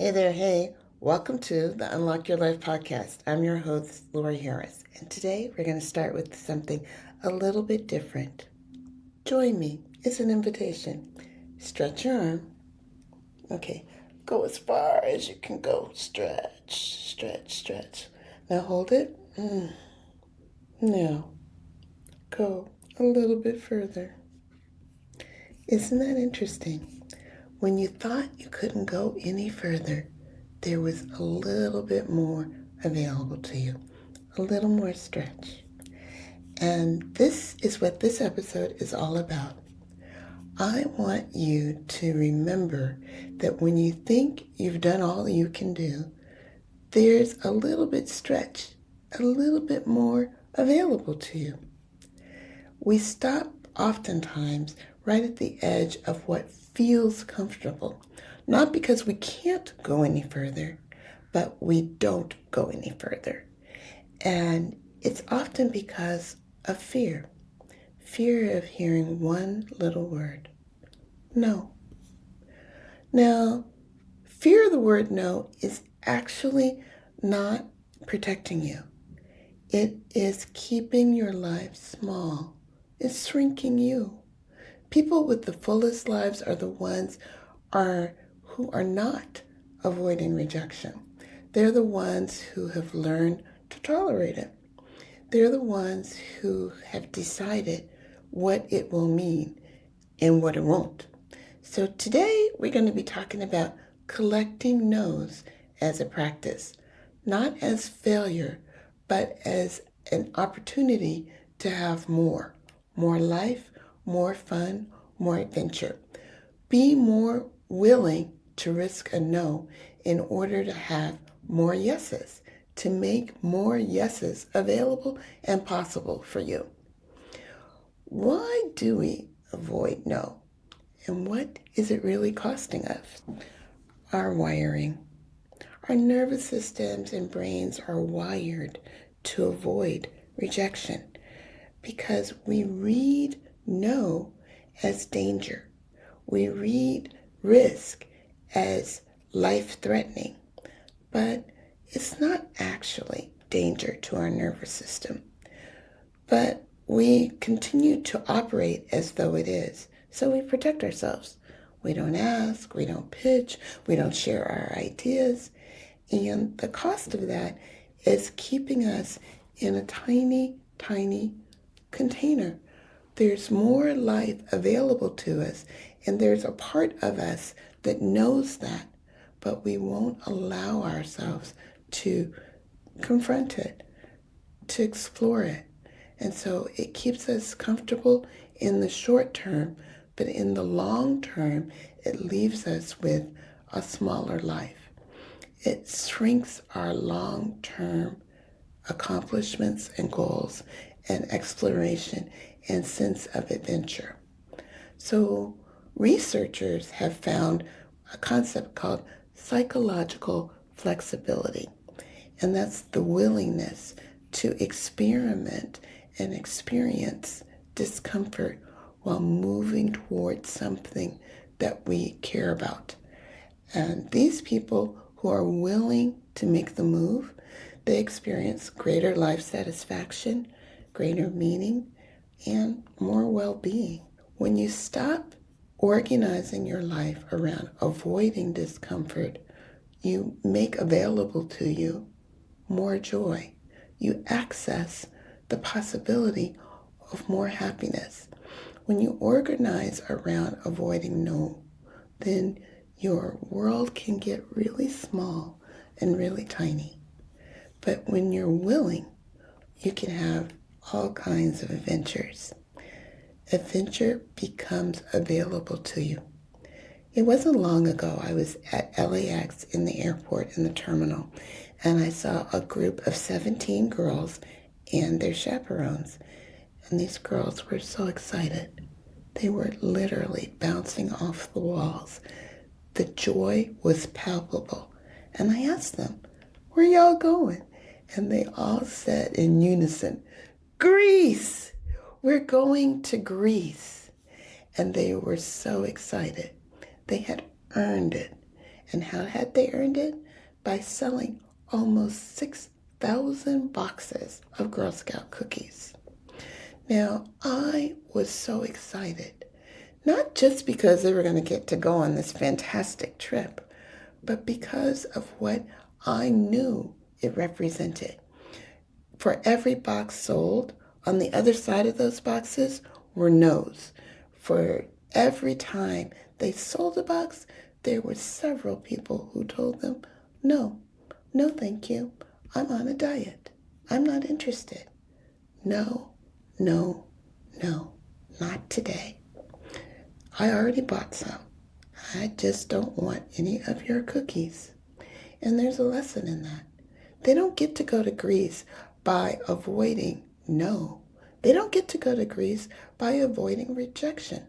Hey there, hey. Welcome to the Unlock Your Life podcast. I'm your host, Lori Harris, and today we're going to start with something a little bit different. Join me. It's an invitation. Stretch your arm. Okay, go as far as you can go. Stretch, stretch, stretch. Now hold it. Now go a little bit further. Isn't that interesting? When you thought you couldn't go any further, there was a little bit more available to you, a little more stretch. And this is what this episode is all about. I want you to remember that when you think you've done all you can do, there's a little bit stretch, a little bit more available to you. We stop oftentimes right at the edge of what feels comfortable, not because we can't go any further, but we don't go any further. And it's often because of fear of hearing one little word, no. Now, fear of the word no is actually not protecting you. It is keeping your life small. It's shrinking you. People with the fullest lives are the ones who are not avoiding rejection. They're the ones who have learned to tolerate it. They're the ones who have decided what it will mean and what it won't. So today we're going to be talking about collecting no's as a practice, not as failure, but as an opportunity to have more life, more fun, more adventure. Be more willing to risk a no in order to have more yeses, to make more yeses available and possible for you. Why do we avoid no? And what is it really costing us? Our wiring. Our nervous systems and brains are wired to avoid rejection because we read no as danger. We read risk as life-threatening, but it's not actually danger to our nervous system. But we continue to operate as though it is, so we protect ourselves. We don't ask, we don't pitch, we don't share our ideas, and the cost of that is keeping us in a tiny, tiny container. There's more life available to us, and there's a part of us that knows that, but we won't allow ourselves to confront it, to explore it. And so it keeps us comfortable in the short term, but in the long term, it leaves us with a smaller life. It shrinks our long-term accomplishments and goals and exploration and sense of adventure. So researchers have found a concept called psychological flexibility, and that's the willingness to experiment and experience discomfort while moving towards something that we care about. And these people who are willing to make the move, they experience greater life satisfaction, greater meaning, and more well-being. When you stop organizing your life around avoiding discomfort, you make available to you more joy. You access the possibility of more happiness. When you organize around avoiding no, then your world can get really small and really tiny. But when you're willing, you can have all kinds of adventures. Adventure becomes available to you. It wasn't long ago I was at LAX in the airport in the terminal, and I saw a group of 17 girls and their chaperones. And these girls were so excited. They were literally bouncing off the walls. The joy was palpable. And I asked them, "Where y'all going?" And they all said in unison, "Greece! We're going to Greece." And they were so excited. They had earned it. And how had they earned it? By selling almost 6,000 boxes of Girl Scout cookies. Now, I was so excited, not just because they were going to get to go on this fantastic trip, but because of what I knew it represented. For every box sold, on the other side of those boxes were no's. For every time they sold a box, there were several people who told them, no, no thank you, I'm on a diet, I'm not interested. No, no, no, not today. I already bought some. I just don't want any of your cookies. And there's a lesson in that. They don't get to go to Greece by avoiding no. They don't get to go to Greece by avoiding rejection.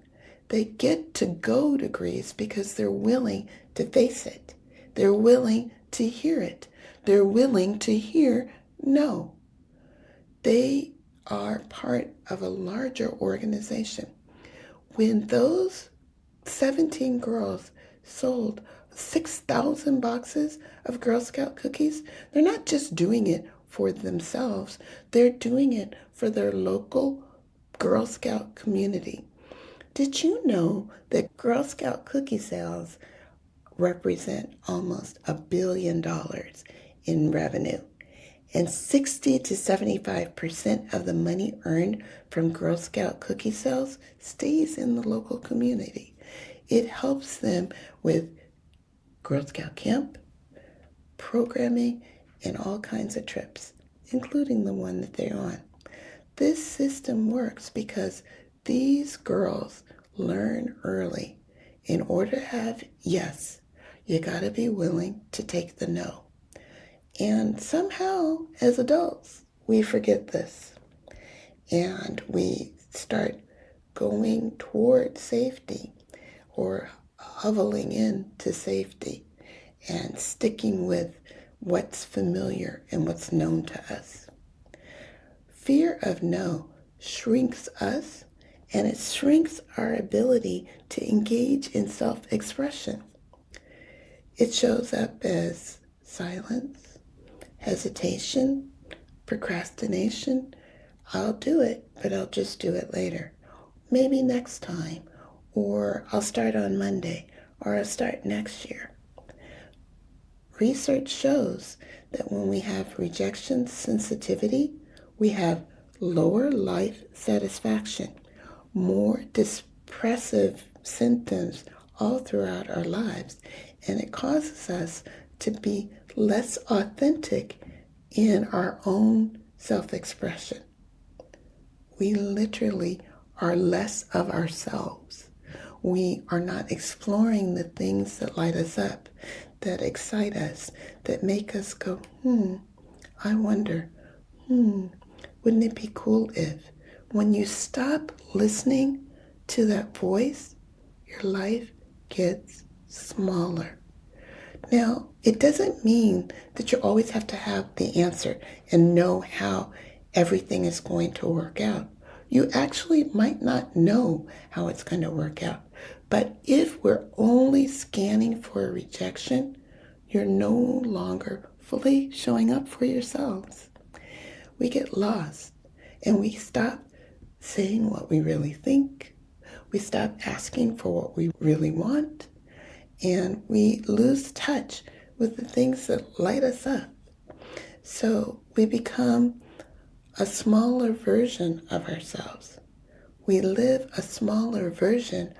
They get to go to Greece because they're willing to face it. They're willing to hear it. They're willing to hear no. They are part of a larger organization. When those 17 girls sold 6,000 boxes of Girl Scout cookies, they're not just doing it for themselves, they're doing it for their local Girl Scout community. Did you know that Girl Scout cookie sales represent almost $1 billion in revenue? And 60 to 75% of the money earned from Girl Scout cookie sales stays in the local community. It helps them with Girl Scout camp, programming, and all kinds of trips, including the one that they're on. This system works because these girls learn early. In order to have yes, you gotta be willing to take the no. And somehow, as adults, we forget this. And we start going toward safety or hoveling into safety and sticking with what's familiar and what's known to us. Fear of no shrinks us, and it shrinks our ability to engage in self-expression. It shows up as silence, hesitation, procrastination. I'll do it, but I'll just do it later. Maybe next time, or I'll start on Monday, or I'll start next year. Research shows that when we have rejection sensitivity, we have lower life satisfaction, more depressive symptoms all throughout our lives, and it causes us to be less authentic in our own self-expression. We literally are less of ourselves. We are not exploring the things that light us up, that excite us, that make us go, I wonder, wouldn't it be cool if, when you stop listening to that voice, your life gets smaller. Now, it doesn't mean that you always have to have the answer and know how everything is going to work out. You actually might not know how it's going to work out. But if we're only scanning for rejection, you're no longer fully showing up for yourselves. We get lost and we stop saying what we really think. We stop asking for what we really want. And we lose touch with the things that light us up. So we become a smaller version of ourselves. We live a smaller version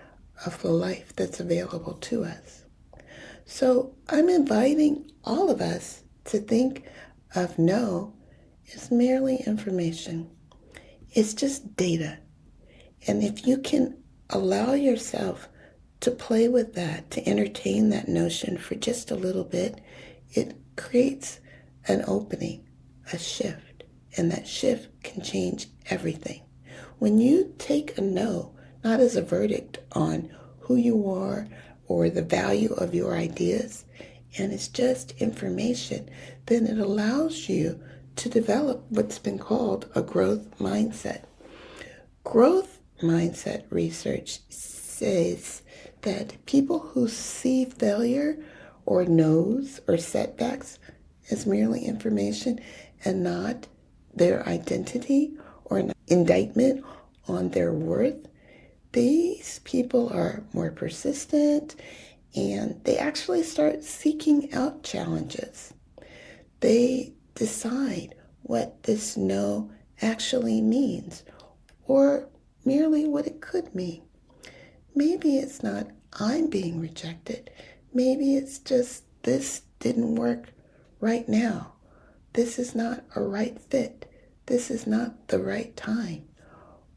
of the life that's available to us. So I'm inviting all of us to think of no as merely information. It's just data. And if you can allow yourself to play with that, to entertain that notion for just a little bit, it creates an opening, a shift, and that shift can change everything. When you take a no, not as a verdict on who you are or the value of your ideas, and it's just information, then it allows you to develop what's been called a growth mindset. Growth mindset research says that people who see failure or no's or setbacks as merely information and not their identity or an indictment on their worth, these people are more persistent and they actually start seeking out challenges. They decide what this no actually means or merely what it could mean. Maybe it's not I'm being rejected. Maybe it's just this didn't work right now. This is not a right fit. This is not the right time.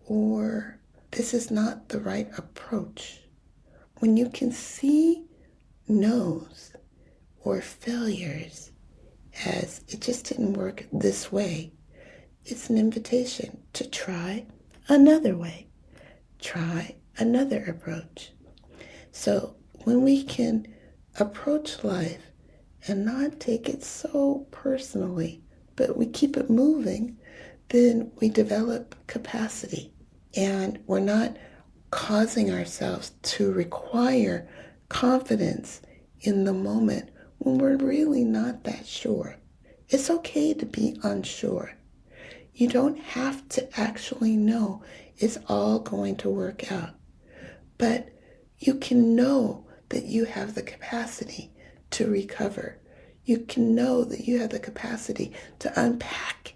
Or this is not the right approach. When you can see no's or failures as it just didn't work this way, it's an invitation to try another way, try another approach. So when we can approach life and not take it so personally, but we keep it moving, then we develop capacity. And we're not causing ourselves to require confidence in the moment when we're really not that sure. It's okay to be unsure. You don't have to actually know it's all going to work out. But you can know that you have the capacity to recover. You can know that you have the capacity to unpack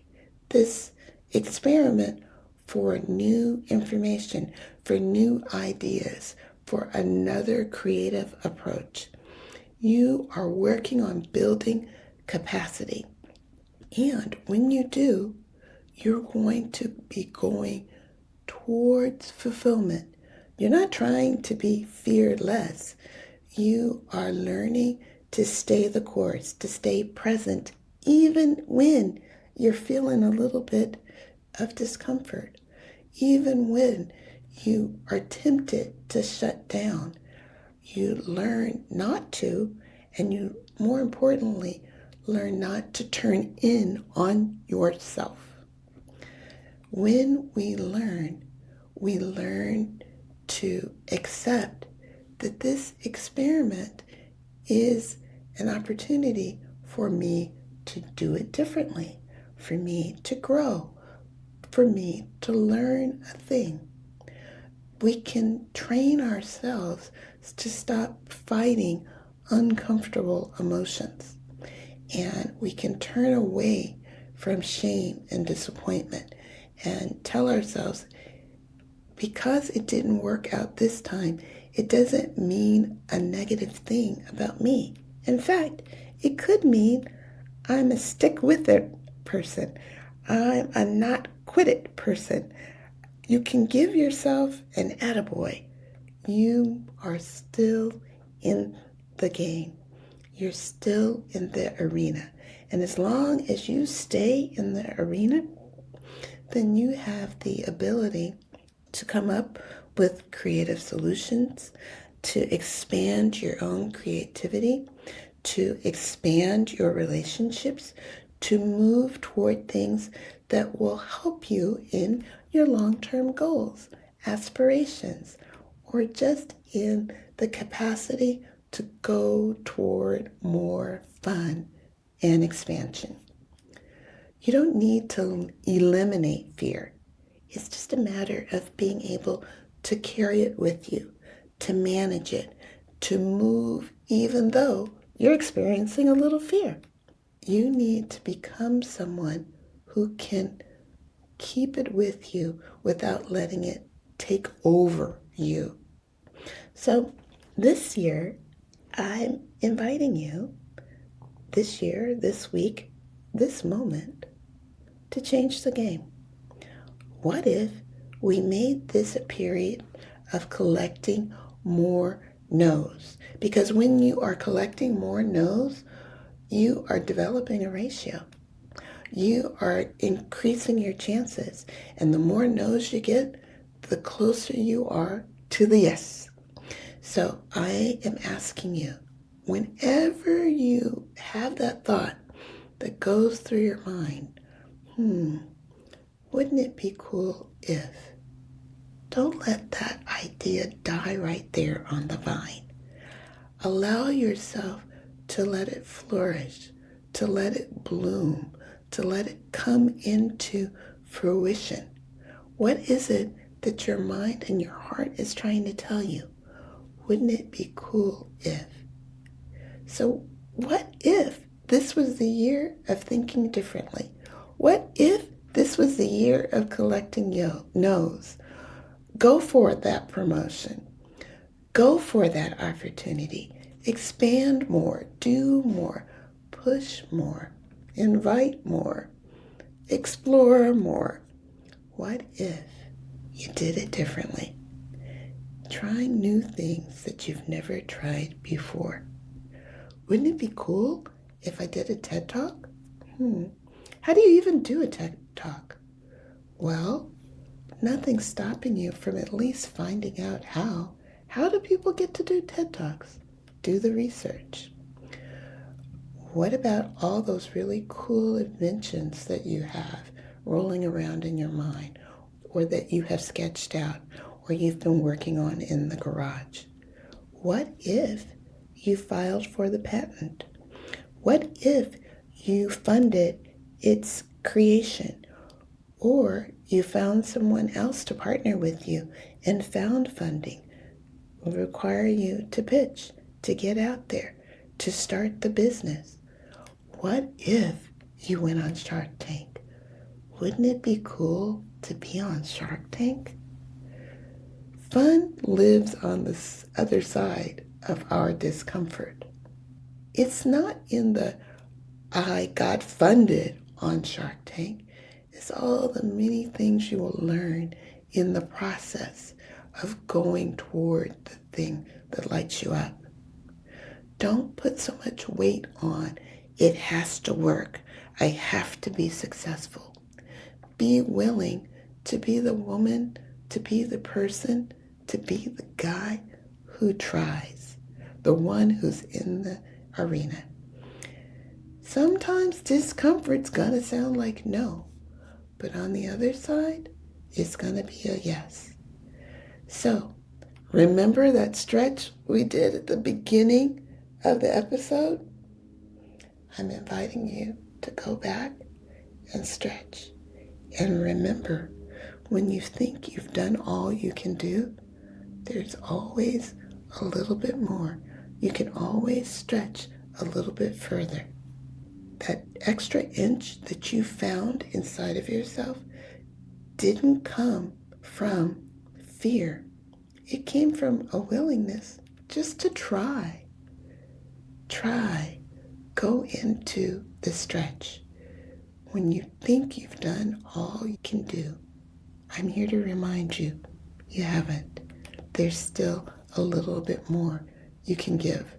this experiment for new information, for new ideas, for another creative approach. You are working on building capacity. And when you do, you're going to be going towards fulfillment. You're not trying to be fearless. You are learning to stay the course, to stay present, even when you're feeling a little bit of discomfort, even when you are tempted to shut down. You learn not to, and you, more importantly, learn not to turn in on yourself. When we learn to accept that this experiment is an opportunity for me to do it differently, for me to grow, for me to learn a thing. We can train ourselves to stop fighting uncomfortable emotions. And we can turn away from shame and disappointment and tell ourselves, because it didn't work out this time, it doesn't mean a negative thing about me. In fact, it could mean I'm a stick with it person. I'm a not quit it person. You can give yourself an attaboy. You are still in the game. You're still in the arena. And as long as you stay in the arena, then you have the ability to come up with creative solutions, to expand your own creativity, to expand your relationships, to move toward things that will help you in your long-term goals, aspirations, or just in the capacity to go toward more fun and expansion. You don't need to eliminate fear. It's just a matter of being able to carry it with you, to manage it, to move even though you're experiencing a little fear. You need to become someone who can keep it with you without letting it take over you. So this year, I'm inviting you, this year, this week, this moment, to change the game. What if we made this a period of collecting more no's? Because when you are collecting more no's, you are developing a ratio. You are increasing your chances. And the more no's you get, the closer you are to the yes. So I am asking you, whenever you have that thought that goes through your mind, wouldn't it be cool if? Don't let that idea die right there on the vine. Allow yourself to let it flourish, to let it bloom, to let it come into fruition? What is it that your mind and your heart is trying to tell you? Wouldn't it be cool if? So what if this was the year of thinking differently? What if this was the year of collecting no's? Go for that promotion. Go for that opportunity. Expand more, do more, push more, invite more, explore more. What if you did it differently? Trying new things that you've never tried before. Wouldn't it be cool if I did a TED Talk? How do you even do a TED Talk? Well, nothing's stopping you from at least finding out how. How do people get to do TED Talks? Do the research. What about all those really cool inventions that you have rolling around in your mind, or that you have sketched out, or you've been working on in the garage? What if you filed for the patent? What if you funded its creation, or you found someone else to partner with you and found funding? Will require you to pitch, to get out there, to start the business. What if you went on Shark Tank? Wouldn't it be cool to be on Shark Tank? Fun lives on the other side of our discomfort. It's not in the I got funded on Shark Tank. It's all the many things you will learn in the process of going toward the thing that lights you up. Don't put so much weight on it has to work. I have to be successful. Be willing to be the woman, to be the person, to be the guy who tries, the one who's in the arena. Sometimes discomfort's gonna sound like no, but on the other side, it's gonna be a yes. So, remember that stretch we did at the beginning of the episode? I'm inviting you to go back and stretch. And remember, when you think you've done all you can do, there's always a little bit more. You can always stretch a little bit further. That extra inch that you found inside of yourself didn't come from fear. It came from a willingness just to try. Try. Go into the stretch. When you think you've done all you can do, I'm here to remind you, you haven't. There's still a little bit more you can give.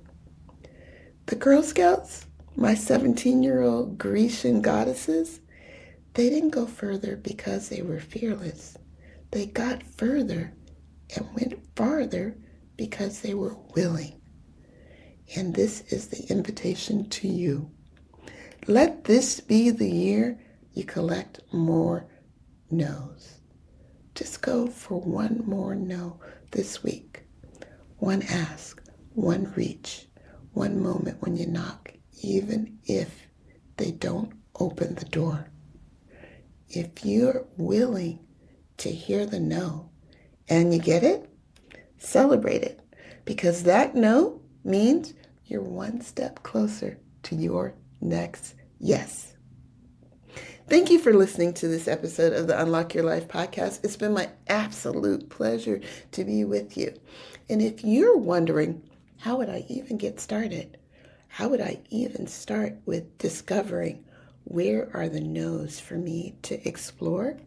The Girl Scouts, my 17-year-old Grecian goddesses, they didn't go further because they were fearless. They got further and went farther because they were willing. And this is the invitation to you. Let this be the year you collect more no's. Just go for one more no this week. One ask, one reach, one moment when you knock, even if they don't open the door. If you're willing to hear the no and you get it, celebrate it, because that no means you're one step closer to your next yes. Thank you for listening to this episode of the Unlock Your Life podcast. It's been my absolute pleasure to be with you. And if you're wondering, how would I even get started? How would I even start with discovering where are the no's for me to explore?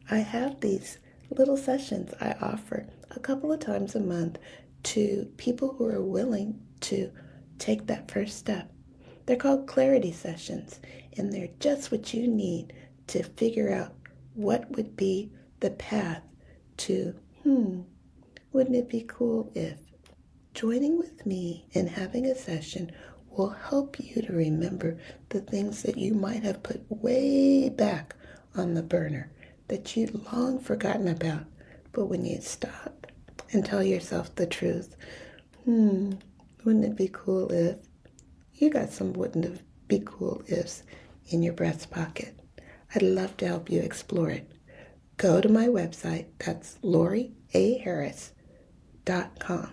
I have these little sessions I offer a couple of times a month to people who are willing to take that first step. They're called clarity sessions, and they're just what you need to figure out what would be the path to, wouldn't it be cool if? Joining with me and having a session will help you to remember the things that you might have put way back on the burner that you'd long forgotten about. But when you stop and tell yourself the truth, wouldn't it be cool if? you got some wouldn't have be cool ifs in your breast pocket. I'd love to help you explore it. Go to my website, that's LoriAHarris.com,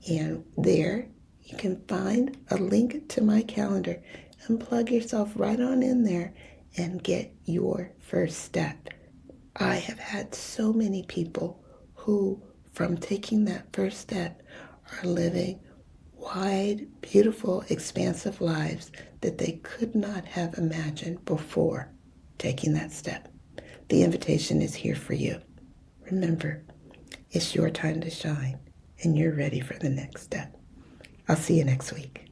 and there you can find a link to my calendar and plug yourself right on in there and get your first step. I have had so many people who, from taking that first step, are living wide, beautiful, expansive lives that they could not have imagined before taking that step. The invitation is here for you. Remember, it's your time to shine, and you're ready for the next step. I'll see you next week.